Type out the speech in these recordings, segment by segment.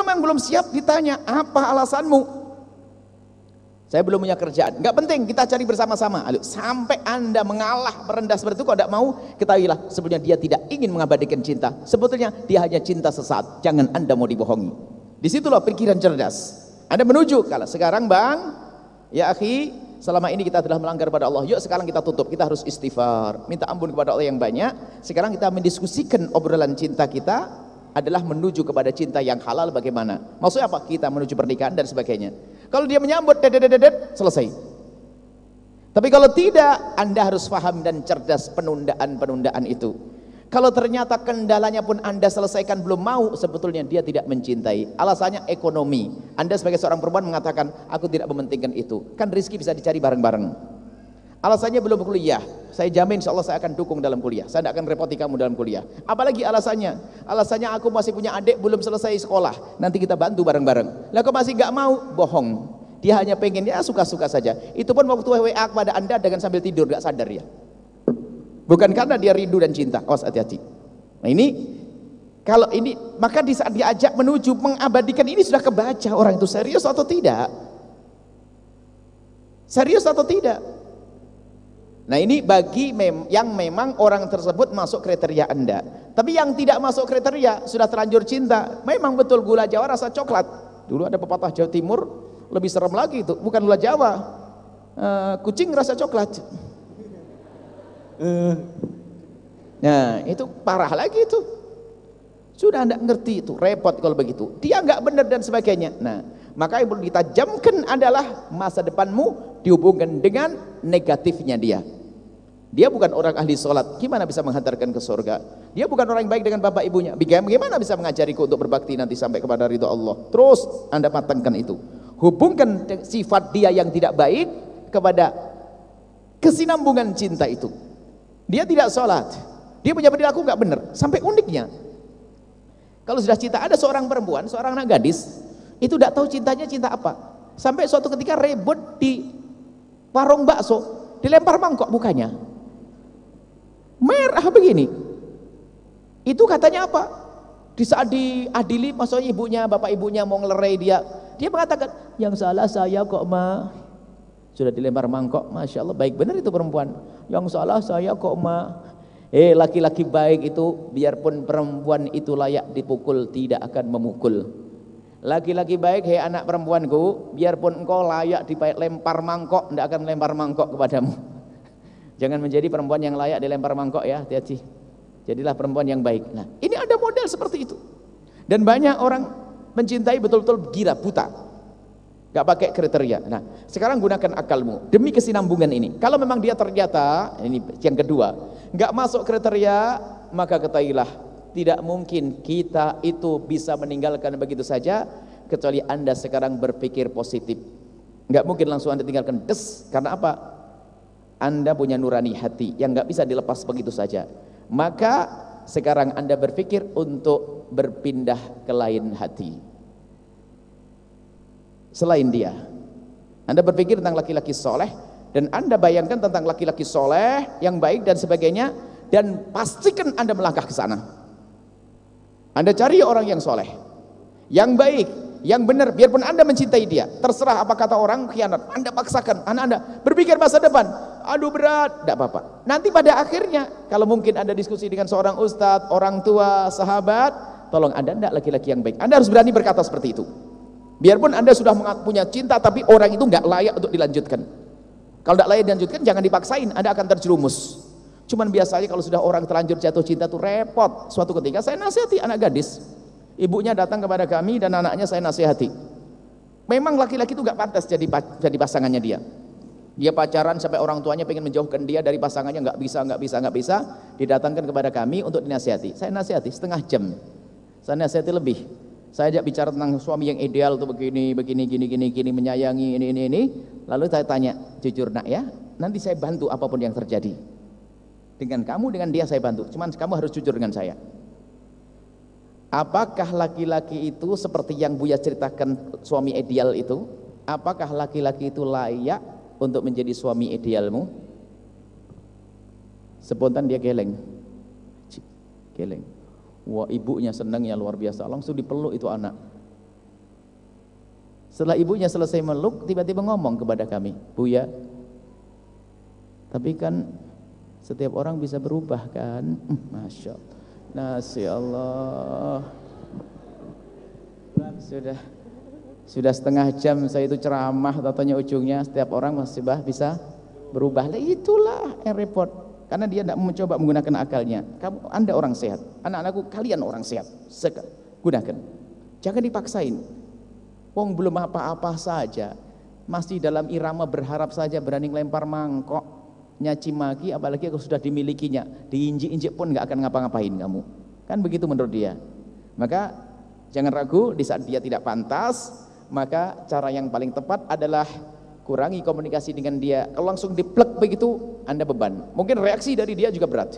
memang belum siap, ditanya, apa alasanmu? Saya belum punya kerjaan. Enggak penting, kita cari bersama-sama. Sampai Anda mengalah, merendah seperti itu, kalau tidak mau, ketahuilah sebetulnya dia tidak ingin mengabadikan cinta. Sebetulnya dia hanya cinta sesaat. Jangan Anda mau dibohongi. Disitulah pikiran cerdas. Anda menuju, kalau sekarang bang, ya akhi, selama ini kita telah melanggar pada Allah. Yuk sekarang kita tutup, kita harus istighfar, minta ampun kepada Allah yang banyak. Sekarang kita mendiskusikan obrolan cinta kita adalah menuju kepada cinta yang halal bagaimana. Maksudnya apa? Kita menuju pernikahan dan sebagainya. Kalau dia menyambut selesai. Tapi kalau tidak, Anda harus paham dan cerdas penundaan itu. Kalau ternyata kendalanya pun Anda selesaikan belum mau, sebetulnya dia tidak mencintai. Alasannya ekonomi. Anda sebagai seorang perempuan mengatakan, aku tidak mementingkan itu. Kan rezeki bisa dicari bareng-bareng. Alasannya belum kuliah. Saya jamin insya Allah saya akan dukung dalam kuliah. Saya tidak akan repoti kamu dalam kuliah. Apalagi alasannya? Alasannya aku masih punya adik belum selesai sekolah. Nanti kita bantu bareng-bareng. Lah kok masih nggak mau? Bohong. Dia hanya pengen, ya suka-suka saja. Itu pun waktu WA kepada Anda dengan sambil tidur, nggak sadar ya. Bukan karena dia rindu dan cinta. Awas, hati-hati. Nah ini, kalau ini, maka di saat diajak menuju mengabadikan ini sudah kebaca orang itu serius atau tidak. Serius atau tidak. Nah ini bagi yang memang orang tersebut masuk kriteria Anda. Tapi yang tidak masuk kriteria, sudah terlanjur cinta, memang betul gula Jawa rasa coklat. Dulu ada pepatah Jawa Timur, lebih serem lagi itu, bukan gula Jawa, kucing rasa coklat. Nah itu parah lagi itu. Sudah Anda ngerti itu, repot kalau begitu. Dia nggak benar dan sebagainya. Nah maka yang perlu ditajamkan adalah masa depanmu dihubungkan dengan negatifnya dia. Dia bukan orang ahli sholat, gimana bisa menghantarkan ke surga? Dia bukan orang yang baik dengan bapak ibunya, bagaimana bisa mengajariku untuk berbakti nanti sampai kepada ridho Allah? Terus Anda matangkan itu, hubungkan sifat dia yang tidak baik kepada kesinambungan cinta itu. Dia tidak sholat, dia punya perilaku nggak benar. Sampai uniknya, kalau sudah cinta, ada seorang perempuan, seorang anak gadis, itu tidak tahu cintanya cinta apa. Sampai suatu ketika ribut di warung bakso, dilempar mangkok mukanya. Merah begini. Itu katanya apa? Di saat diadili, maksudnya ibunya, bapak ibunya mau ngelerai dia, dia mengatakan, yang salah saya kok ma. Sudah dilempar mangkok, masya Allah, baik benar itu perempuan. Yang salah saya kok ma. Laki-laki baik itu, biarpun perempuan itu layak dipukul, tidak akan memukul. Laki-laki baik, hei anak perempuanku, biarpun engkau layak dilempar mangkok, tidak akan melempar mangkok kepadamu. Jangan menjadi perempuan yang layak dilempar mangkok ya, hati-hati. Jadilah perempuan yang baik. Nah, ini ada model seperti itu. Dan banyak orang mencintai betul-betul gila, buta. Gak pakai kriteria. Nah, sekarang gunakan akalmu demi kesinambungan ini. Kalau memang dia ternyata, ini yang kedua, gak masuk kriteria, maka ketahuilah tidak mungkin kita itu bisa meninggalkan begitu saja, kecuali Anda sekarang berpikir positif. Gak mungkin langsung Anda tinggalkan, karena apa? Anda punya nurani hati yang nggak bisa dilepas begitu saja. Maka sekarang Anda berpikir untuk berpindah ke lain hati selain dia. Anda berpikir tentang laki-laki soleh, dan Anda bayangkan tentang laki-laki soleh yang baik dan sebagainya, dan pastikan Anda melangkah ke sana. Anda cari orang yang soleh, yang baik, yang benar, biarpun Anda mencintai dia, terserah apa kata orang, khianat, Anda paksakan anak Anda berpikir masa depan, aduh berat, tidak apa-apa. Nanti pada akhirnya, kalau mungkin Anda diskusi dengan seorang ustadz, orang tua, sahabat, tolong Anda tidak laki-laki yang baik. Anda harus berani berkata seperti itu. Biarpun Anda sudah punya cinta, tapi orang itu nggak layak untuk dilanjutkan. Kalau tidak layak dilanjutkan, jangan dipaksain, Anda akan terjerumus. Cuman biasanya kalau sudah orang terlanjur jatuh cinta itu repot. Suatu ketika saya nasihati anak gadis, ibunya datang kepada kami dan anaknya saya nasihati. Memang laki-laki itu nggak pantas jadi pasangannya dia. Dia pacaran sampai orang tuanya pengen menjauhkan dia dari pasangannya, nggak bisa. Didatangkan kepada kami untuk dinasihati. Saya nasihati setengah jam. Saya nasihati lebih. Saya ajak bicara tentang suami yang ideal tuh begini, gini, menyayangi ini. Lalu saya tanya, jujur nak ya, nanti saya bantu apapun yang terjadi. Dengan kamu, dengan dia saya bantu. Cuman kamu harus jujur dengan saya. Apakah laki-laki itu seperti yang Buya ceritakan suami ideal itu? Apakah laki-laki itu layak untuk menjadi suami idealmu? Spontan dia geleng. Wah, ibunya senang ya luar biasa, langsung dipeluk itu anak. Setelah ibunya selesai meluk, tiba-tiba ngomong kepada kami, "Buya, tapi kan setiap orang bisa berubah kan?" Masya Allah. Nasi Allah. Sudah setengah jam saya itu ceramah, tatanya ujungnya setiap orang masih bisa berubah. Lah itulah yang repot. Karena dia tidak mencoba menggunakan akalnya. Anda orang sehat, anak-anakku kalian orang sehat. Gunakan. Jangan dipaksain. Wong belum apa-apa saja, masih dalam irama berharap saja, berani lempar mangkok, nyaci maki, apalagi kalau sudah dimilikinya, diinjik-injik pun nggak akan ngapa-ngapain kamu. Kan begitu menurut dia. Maka jangan ragu di saat dia tidak pantas, maka cara yang paling tepat adalah kurangi komunikasi dengan dia. Kalau langsung diplek begitu, Anda beban. Mungkin reaksi dari dia juga berat.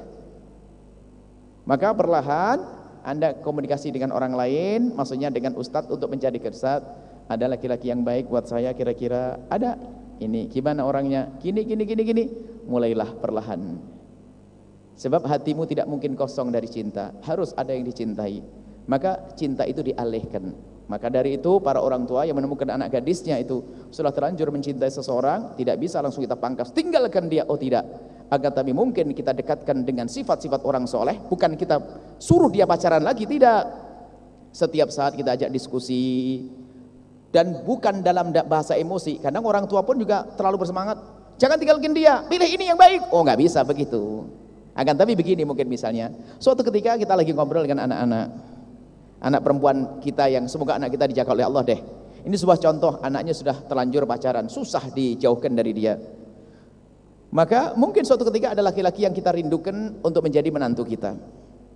Maka perlahan Anda komunikasi dengan orang lain, maksudnya dengan ustadz untuk mencari ustadz, ada laki-laki yang baik buat saya, kira-kira ada ini, gimana orangnya, gini, mulailah perlahan. Sebab hatimu tidak mungkin kosong dari cinta, harus ada yang dicintai. Maka cinta itu dialihkan. Maka dari itu para orang tua yang menemukan anak gadisnya itu sudah terlanjur mencintai seseorang, tidak bisa langsung kita pangkas, tinggalkan dia, oh tidak. Agar tapi mungkin kita dekatkan dengan sifat-sifat orang soleh, bukan kita suruh dia pacaran lagi, tidak. Setiap saat kita ajak diskusi, dan bukan dalam bahasa emosi. Kadang orang tua pun juga terlalu bersemangat, jangan tinggalkan dia, pilih ini yang baik. Oh nggak bisa begitu. Akan tapi begini mungkin misalnya, suatu ketika kita lagi ngobrol dengan anak perempuan kita yang semoga anak kita dijaga oleh Allah deh. Ini sebuah contoh, anaknya sudah terlanjur pacaran, susah dijauhkan dari dia. Maka mungkin suatu ketika ada laki-laki yang kita rindukan untuk menjadi menantu kita.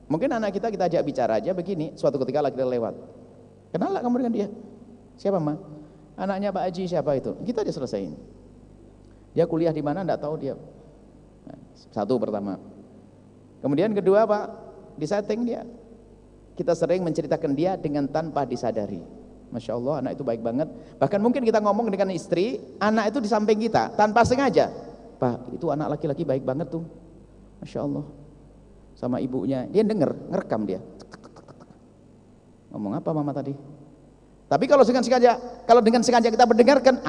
Mungkin anak kita ajak bicara aja begini, suatu ketika laki-laki lewat, kenal lah kamu dengan dia? Siapa ma? Anaknya Pak Haji siapa itu? Kita dia selesaiin. Dia kuliah di mana? Enggak tahu dia. Nah, satu pertama. Kemudian kedua Pak, disetting dia. Kita sering menceritakan dia dengan tanpa disadari. Masya Allah, anak itu baik banget. Bahkan mungkin kita ngomong dengan istri, anak itu di samping kita tanpa sengaja. Pak, itu anak laki-laki baik banget tuh. Masya Allah. Sama ibunya, dia ngerekam dia. Ngomong apa mama tadi? Tapi kalau dengan sengaja kita mendengarkan,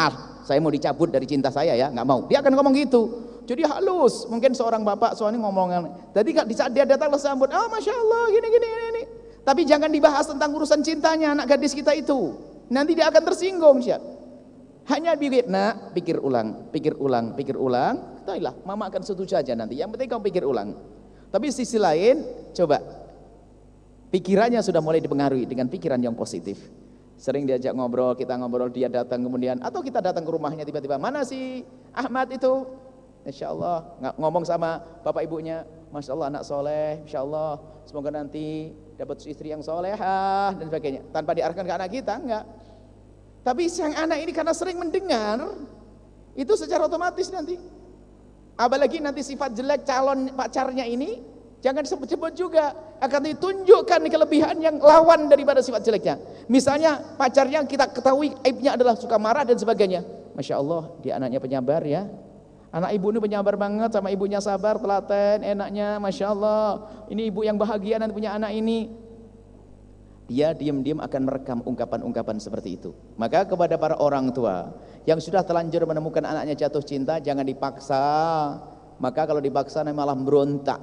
saya mau dicabut dari cinta saya ya, nggak mau. Dia akan ngomong gitu. Jadi halus. Mungkin seorang bapak soalnya ngomong. Tadi di saat dia datang sambut, oh masya Allah, gini. Tapi jangan dibahas tentang urusan cintanya anak gadis kita itu. Nanti dia akan tersinggung siap. Hanya pikir ulang. Ketahuilah, mama akan setuju aja nanti. Yang penting kamu pikir ulang. Tapi sisi lain, coba pikirannya sudah mulai dipengaruhi dengan pikiran yang positif. Sering diajak ngobrol, kita ngobrol, dia datang kemudian, atau kita datang ke rumahnya tiba-tiba, mana si Ahmad itu? Insya Allah ngomong sama bapak ibunya, Masya Allah anak soleh, Insya Allah semoga nanti dapat istri yang solehah dan sebagainya. Tanpa diarahkan ke anak kita, enggak. Tapi sang anak ini karena sering mendengar, itu secara otomatis nanti. Apalagi nanti sifat jelek calon pacarnya ini, jangan disebut-sebut juga, akan ditunjukkan kelebihan yang lawan daripada sifat jeleknya. Misalnya pacarnya kita ketahui aibnya adalah suka marah dan sebagainya. Masya Allah, dia anaknya penyabar ya. Anak ibu ini penyabar banget, sama ibunya sabar, telaten, enaknya, Masya Allah. Ini ibu yang bahagia nanti punya anak ini. Dia diam-diam akan merekam ungkapan-ungkapan seperti itu. Maka kepada para orang tua yang sudah terlanjur menemukan anaknya jatuh cinta, jangan dipaksa. Maka kalau dipaksa malah berontak.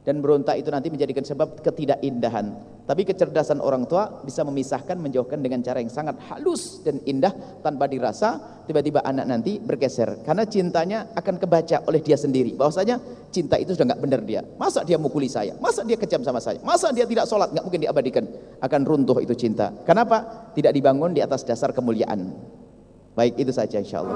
Dan berontak itu nanti menjadikan sebab ketidakindahan. Tapi kecerdasan orang tua bisa memisahkan, menjauhkan dengan cara yang sangat halus dan indah tanpa dirasa. Tiba-tiba anak nanti bergeser karena cintanya akan kebaca oleh dia sendiri. Bahwasanya cinta itu sudah nggak benar dia. Masa dia mukuli saya? Masa dia kejam sama saya? Masa dia tidak sholat? Nggak mungkin diabadikan. Akan runtuh itu cinta. Kenapa? Tidak dibangun di atas dasar kemuliaan. Baik, itu saja insya Allah.